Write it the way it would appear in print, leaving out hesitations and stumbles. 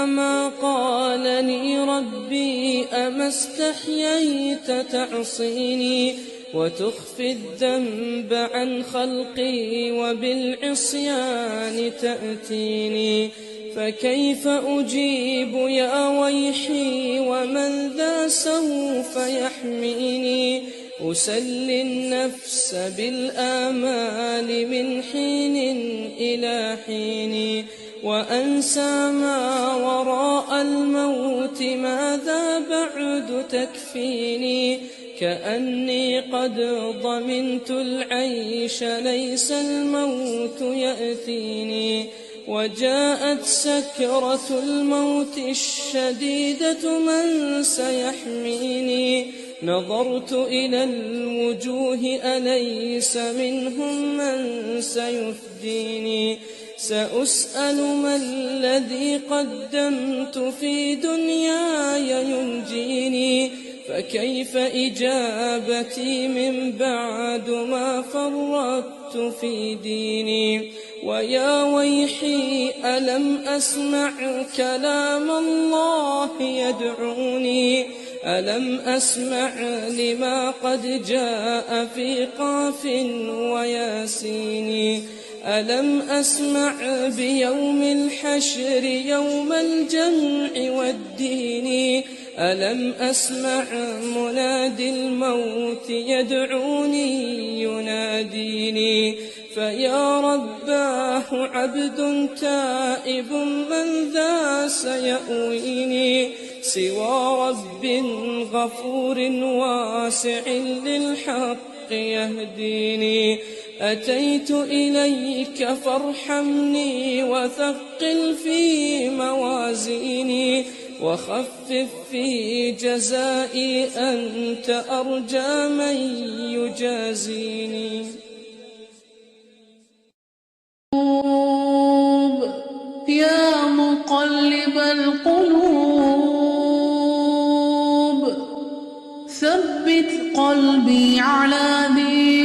كلما قال لي ربي أما استحييت تعصيني وتخفي الذنب عن خلقي وبالعصيان تأتيني. فكيف أجيب يا ويحي ومن ذا سوف يحميني؟ أسلي النفس بالآمال من حين إلى حين وأنسى ما وراء الموت ماذا بعد تكفيني؟ كأني قد ضمنت العيش ليس الموت يأتيني. وجاءت سكرة الموت الشديدة من سيحميني؟ نظرت إلى الوجوه أليس منهم من سيفديني؟ سأسأل ما الذي قدمت في دنياي ينجيني؟ فكيف إجابتي من بعد ما فرطت في ديني؟ ويا ويحي ألم أسمع كلام الله يدعوني؟ ألم أسمع لما قد جاء في قاف وياسين؟ ألم أسمع بيوم الحشر يوم الجمع والدين؟ ألم أسمع منادي الموت يدعوني يناديني؟ فيا رباه عبد تائب من ذا سيأويني؟ سوى رب غفور واسع للحق يهديني. أتيت إليك فارحمني وثقل في موازيني وخفف في جزائي أنت أرجى من يجازيني. يا مقلب القلوب ثبت قلبي على دينك